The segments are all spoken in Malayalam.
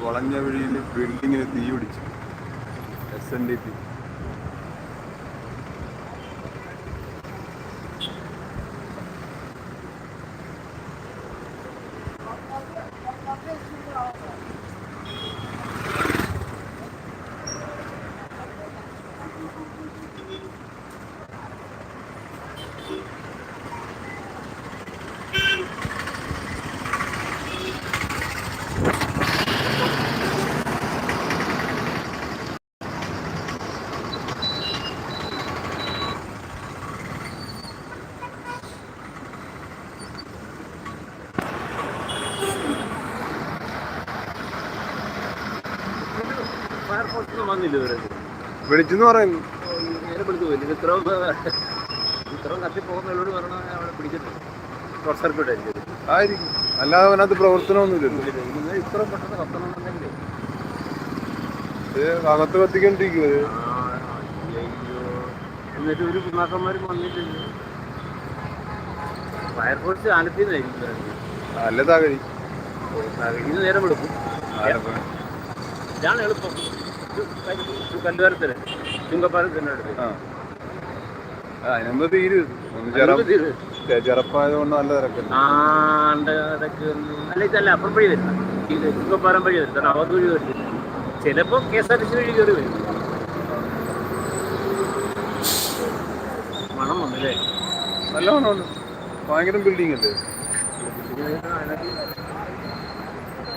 വളഞ്ഞ വഴിയിൽ ബിൽഡിങ്ങിന് തീ പിടിച്ചു. SNDP. വിളിച്ചെന്ന് പറയുന്നു. ആയിരിക്കും, അല്ലാതെ അതിനകത്ത് പ്രവർത്തനമൊന്നുമില്ലല്ലോ. ഇത്ര പെട്ടെന്ന് കത്തണമെന്നുണ്ടെങ്കിൽ അകത്ത് കത്തിക്കൊണ്ടിരിക്കുന്നത്. എന്നിട്ട് ഒരു പിന്നാക്കന്മാരും വന്നിട്ടില്ല. ഫയർഫോഴ്സ് ആലത്തിന്നായിരിക്കും. അല്ല തകഴി ഇത് നേരം എടുക്കും. ഇതാണ് എളുപ്പം. കല്ലുവാരത്തിന് ചുങ്കപ്പാലത്തിന് അടുത്ത്. അതിനുമ്പ് തീരും. ചെറുപ്പായത് കൊണ്ട് നല്ല തിരക്കല്ല. അല്ല, ഇതല്ല അപ്പുറം വഴി വരുന്ന ഇത് ചുങ്കപ്പാലം വഴി വരുന്നത്. അവധ വഴി വരുന്നില്ല. ചിലപ്പോൾ KSRTC വഴി കയറി വരും. മണം വന്നല്ലേ? നല്ല മണമുണ്ട്. ഭയങ്കര ബിൽഡിംഗ് അല്ലേ.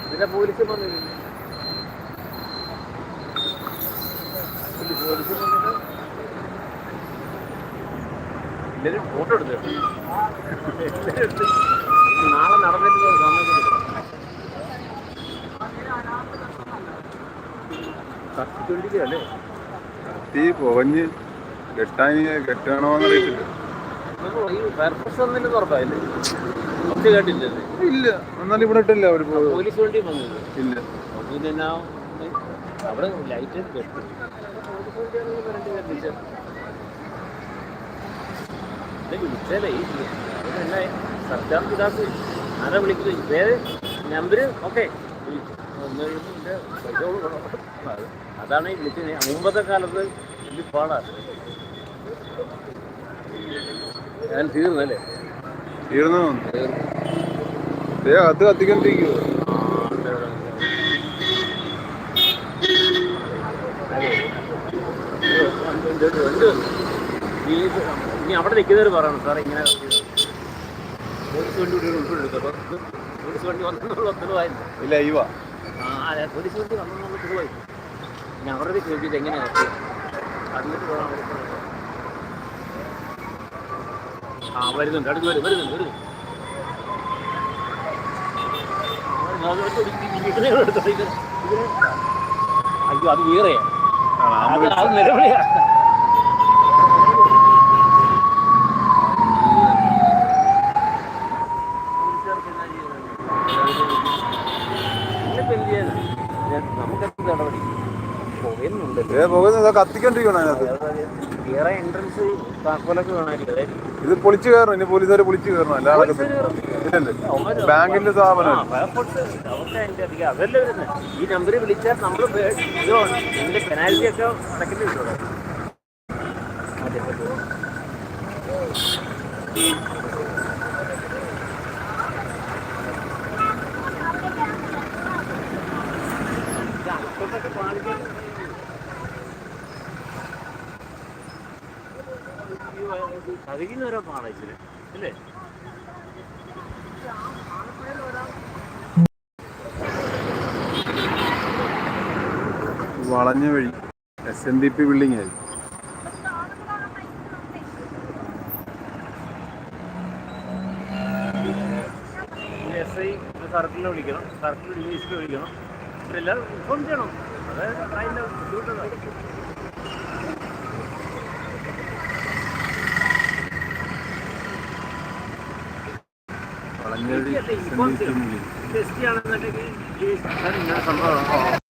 ഇതിന്റെ പോലീസ് വന്നില്ല. എല്ലാവരും ഫോട്ടോ എടുത്തു. നാളെ നടന്നിട്ട് കത്തിക്കൊണ്ടിരിക്കുകയല്ലേ. കത്തി പുകഞ്ഞ് കെട്ടണമെന്നറിയത്തില്ല. ഫയർഫോഴ്സ് വന്നില്ലെന്ന് ഉറപ്പായില്ലേ? ഒറ്റ കേട്ടില്ലല്ലേ? ഇല്ല, എന്നാലും ഇവിടെ ഇട്ടില്ല. അവർ പോലീസ് വണ്ടി വന്നില്ല. ഇല്ല, പിന്നെ അവിടെ ലൈറ്റ് കെട്ടു. വിളിച്ചാലേ സർക്കാർ വിടാസ് ആരാ വിളിക്കുന്നത്? പേര് നമ്പര് ഓക്കെ. അതാണ് ഈ വിളിക്കുന്നത്. മുമ്പത്തെ കാലത്ത് വലിയ പാടാണ്. ഞാൻ തീർന്നല്ലേ? തീർന്നു. അത് കത്തിക്കൊണ്ടിരിക്കുവോ? ഇനി അവിടെ നിൽക്കുന്നവർ പറയണം സാറേ ഇങ്ങനെ പോലീസ് വണ്ടി കൂടി ഉൾപ്പെടുത്തപ്പോൾ പോലീസ് വണ്ടി വന്നുള്ള തെളിവായിരുന്നു. ഇല്ല ഇവ അതെ, പോലീസ് വണ്ടി വന്നുള്ള തെളിവായി. ഇനി അവരുടെ ചോദിച്ചിട്ട് എങ്ങനെയാണ് അതിലേക്ക് പോകാൻ വരുന്നുണ്ട്. അടുത്ത് വരുന്നുണ്ട്. അയ്യോ, അത് വേറെയാ. അത് നിലവിളിയാ. കത്തിക്കൊണ്ടിരിക്കണം. എൻട്രൻസ് താക്കോലൊക്കെ വേണമായിരിക്കും. ഇത് പൊളിച്ചു കയറണം. ഇനി പോലീസുകാർ പൊളിച്ചു കയറണം. അല്ലാതെ ബാങ്കിന്റെ സ്ഥാപനം അതല്ലേ വരുന്നത്. ഈ നമ്പറിൽ വിളിച്ചാൽ നമ്മൾ ഇതിന്റെ പെനാൽറ്റി ഒക്കെ അടയ്ക്കേണ്ടി വരും. കഴുകുന്നവരോ പാടച്ചില്ലേ അല്ലേ? വളഞ്ഞ വഴി SNDP ബിൽഡിംഗ് ആയി. SI സർക്കിളിനെ വിളിക്കണം, സർക്കിൾ ഡിവിഷനെ വിളിക്കണം. എല്ലാം ഇൻഫോം ചെയ്യണം. അതായത് അതിൻ്റെ ബുദ്ധിമുട്ടുള്ളതാണ്. ടെസ്റ്റ് ചെയ്യണമെന്നുണ്ടെങ്കിൽ സംഭവം